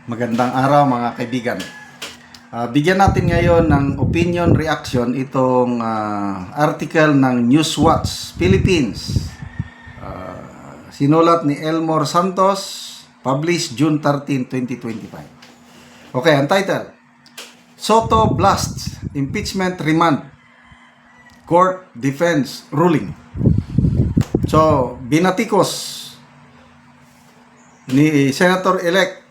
Magandang araw mga kaibigan. Bigyan natin ngayon ng opinion reaction itong article ng Newswatch Philippines. Sinulat ni Elmore Santos, published June 13, 2025. Okay, ang title, Soto Blasts Impeachment Remand Court Defense Ruling. So, binatikos ni Senator-elect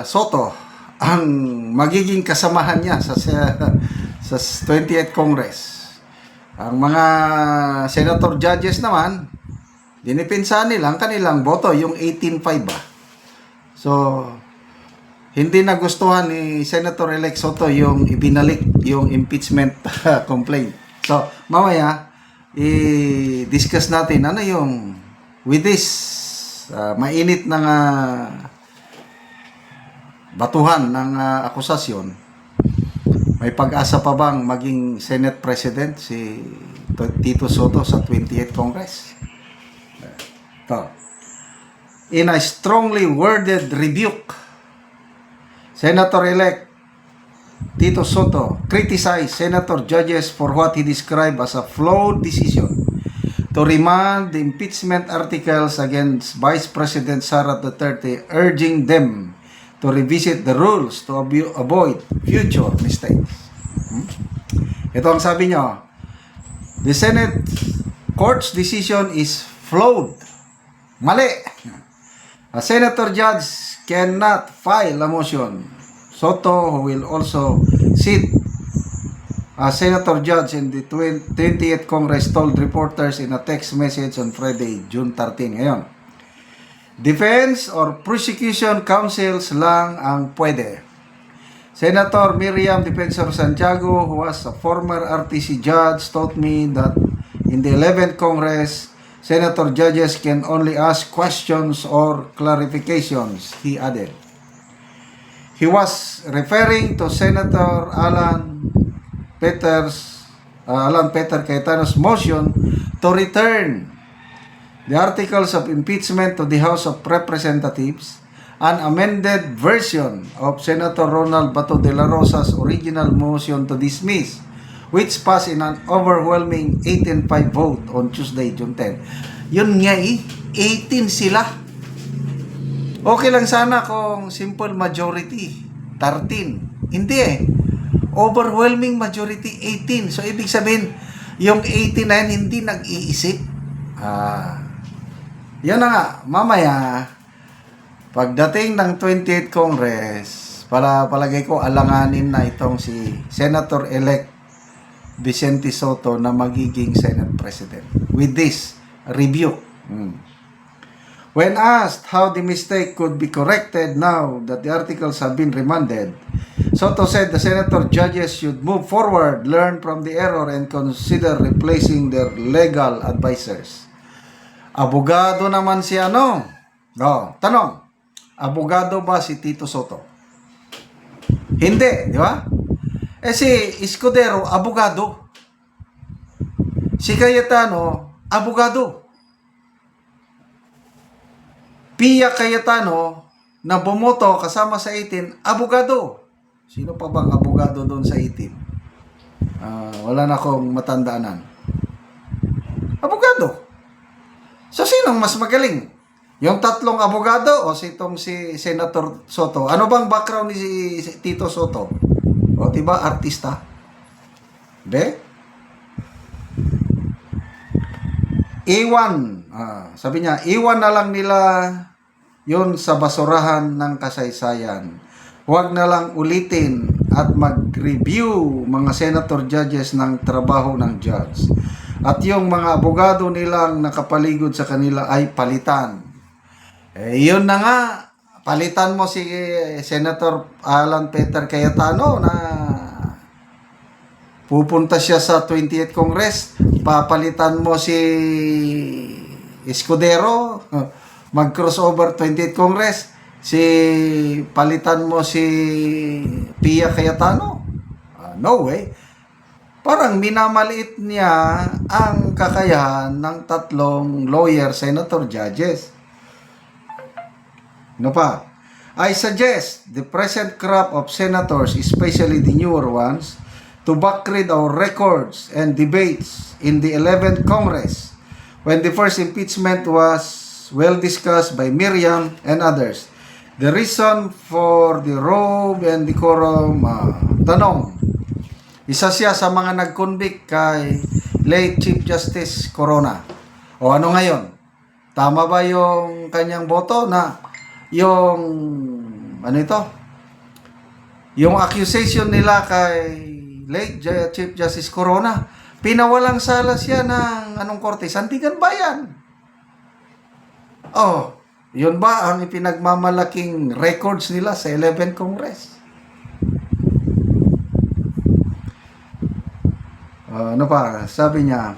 Soto ang magiging kasamahan niya sa 28th Congress. Ang mga senator judges naman, dinipinsahan nila ang kanilang boto, yung 18-5 ba. So, hindi nagustuhan ni Senator-elect Soto yung ibinalik yung impeachment complaint. So, mamaya, i-discuss natin ano yung with this mainit ng batuhan ng akusasyon, may pag-asa pa bang maging Senate President si Tito Soto sa 28th Congress? In a strongly worded rebuke, Senator-elect Tito Soto criticized senator judges for what he described as a flawed decision to remand the impeachment articles against Vice President Sara Duterte, urging them to revisit the rules to avoid future mistakes. Ito ang sabi nyo, the Senate Court's decision is flawed. Mali. A senator judge cannot file a motion. Soto, who will also sit a senator judge in the 28th Congress, told reporters in a text message on Friday, June 13. Ngayon, defense or prosecution counsels lang ang pwede. Senator Miriam Defensor Santiago, who was a former RTC judge, told me that in the 11th Congress, senator judges can only ask questions or clarifications, he added. He was referring to Senator Alan Peter Cayetano's motion to return the articles of impeachment to the House of Representatives, an amended version of Senator Ronald Bato de la Rosa's original motion to dismiss, which passed in an overwhelming 18-5 vote on Tuesday, June 10. Yun nga 18 sila. Okay lang sana kung simple majority, 13. Hindi overwhelming majority 18. So ibig sabihin yung 18 na yan hindi nag-iisip. Yan na nga, mamaya pagdating ng 28th Congress, palagay ko alanganin na itong si Senator-elect Vicente Soto na magiging Senate President with this rebuke. When asked how the mistake could be corrected now that the articles have been remanded, Soto said the senator judges should move forward, learn from the error, and consider replacing their legal advisors. Abogado naman si ano? No, tanong, abogado ba si Tito Soto? Hindi, di ba? Si Escudero, abogado. Si Cayetano, abogado. Pia Cayetano na bumoto kasama sa 18, abogado. Sino pa bang abogado doon sa 18? Wala na akong matandaanan. Abogado. So, sinong mas magaling? Yung tatlong abogado o si Senator Soto? Ano bang background ni si Tito Soto? O, diba, artista? Hindi? Iwan. Sabi niya, iwan na lang nila yun sa basurahan ng kasaysayan. Huwag na lang ulitin at mag-review mga senator judges ng trabaho ng judge. At yung mga abogado nilang nakapaligod sa kanila ay palitan. Yun na nga, palitan mo si Senator Alan Peter Cayetano na pupunta siya sa 28th Congress. Papalitan mo si Escudero, mag-crossover 28th Congress. Palitan mo si Pia Cayetano. No way. Parang minamaliit niya ang kakayahan ng tatlong lawyer, senator, judges. Ano pa? I suggest the present crop of senators, especially the newer ones, to backread our records and debates in the 11th Congress when the first impeachment was well discussed by Miriam and others. The reason for the robe and decorum, tanong, isa siya sa mga nag-convict kay late Chief Justice Corona. O ano ngayon? Tama ba yung kanyang boto na yung ano ito? Yung accusation nila kay late Chief Justice Corona, pinawalang sala siya ng anong korte? Sandigan Bayan. Oh, yun ba ang ipinagmamalaking records nila sa 11th Congress? Ano pa? Sabi niya,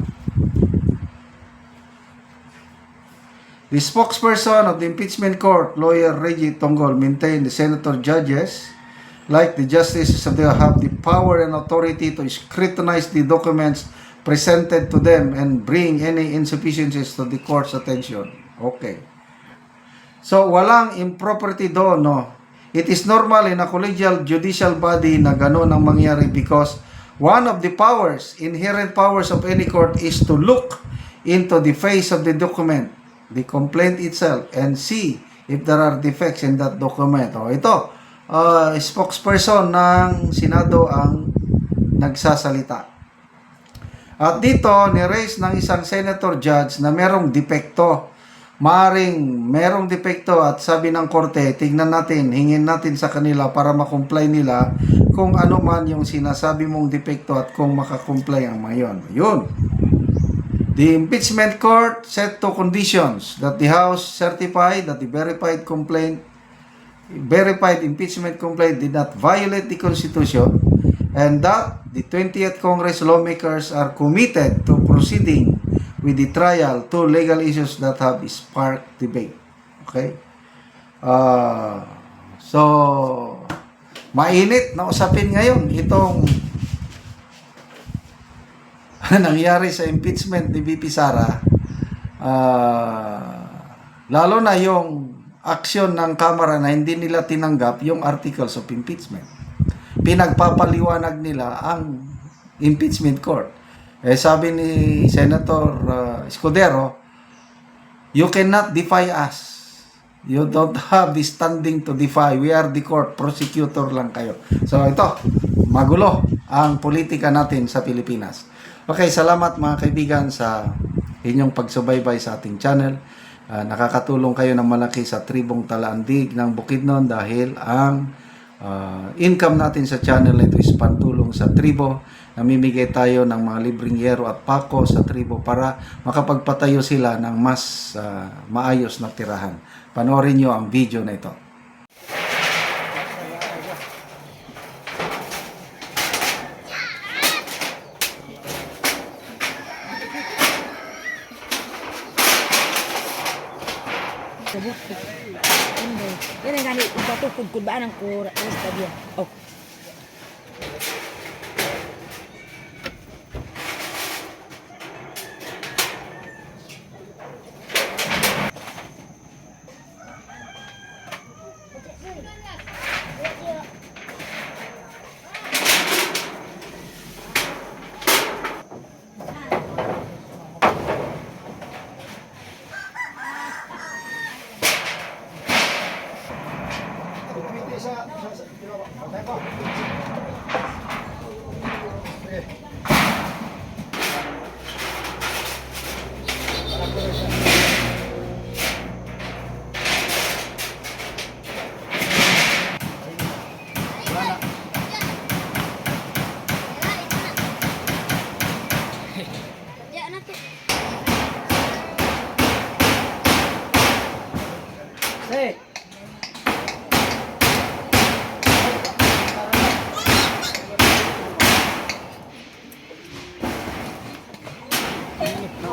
the spokesperson of the impeachment court, lawyer Reggie Tonggol, maintained the senator judges, like the justices of the have the power and authority to scrutinize the documents presented to them and bring any insufficiencies to the court's attention. Okay. So, walang impropriety doon, no? It is normal in a collegial judicial body na gano'n ang mangyari because one of the powers, inherent powers of any court is to look into the face of the document, the complaint itself, and see if there are defects in that document. O, ito, spokesperson ng Senado ang nagsasalita. At dito, ni-raise ng isang senator judge na merong depekto. Merong depekto at sabi ng korte, tignan natin, hingin natin sa kanila para makomply nila kung ano man yung sinasabi mong depekto at kung makakomply ang mayon. Yun. The impeachment court set two conditions that the House certify that the verified impeachment complaint did not violate the Constitution and that the 20th Congress lawmakers are committed to proceeding with the trial to legal issues that have sparked debate. Okay? So, mainit na usapin ngayon itong nangyari sa impeachment ni VP Sara. Lalo na yung aksyon ng Kamara na hindi nila tinanggap yung articles of impeachment. Pinagpapaliwanag nila ang impeachment court. Sabi ni Senator Escudero, you cannot defy us. You don't have the standing to defy. We are the court. Prosecutor lang kayo. So ito, magulo ang politika natin sa Pilipinas. Okay, salamat mga kaibigan sa inyong pagsubaybay sa ating channel. Nakakatulong kayo ng malaki sa tribong Talaandig ng Bukidnon dahil ang income natin sa channel na ito is pantulong sa tribo. Namimigay tayo ng mga libreng yero at pako sa tribo para makapagpatayo sila ng mas maayos na tirahan. Panoorin nyo ang video na ito. Yan ang ganit, ipatukod ba ng kura sa dia. Oh. Hey!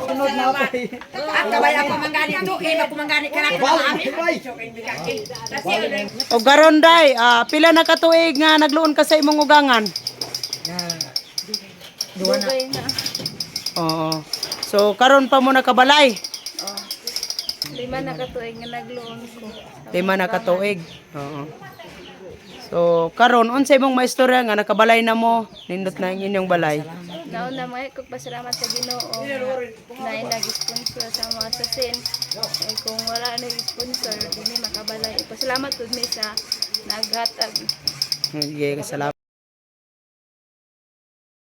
Sunod na ako. At kabay ako mangganit to, ako mangganit ka na O garonday, pila na katuig nga nagluon ka sa imong ugangan? Duwa na. Oo. So karon pa mo nakabalay. Lima na katuig nga nagloon ko. 5 na katuig. Oo. So karon unsa imong maistorya nga nakabalay na mo nindot na ang inyong balay? Nauna mga ko pasalamat sa Ginoo na nag-sponsor sa mga sasin. Eh, kung wala nag-sponsor, hindi makabalay. Pasalamat pud mi sa naghatag. Sige, salamat.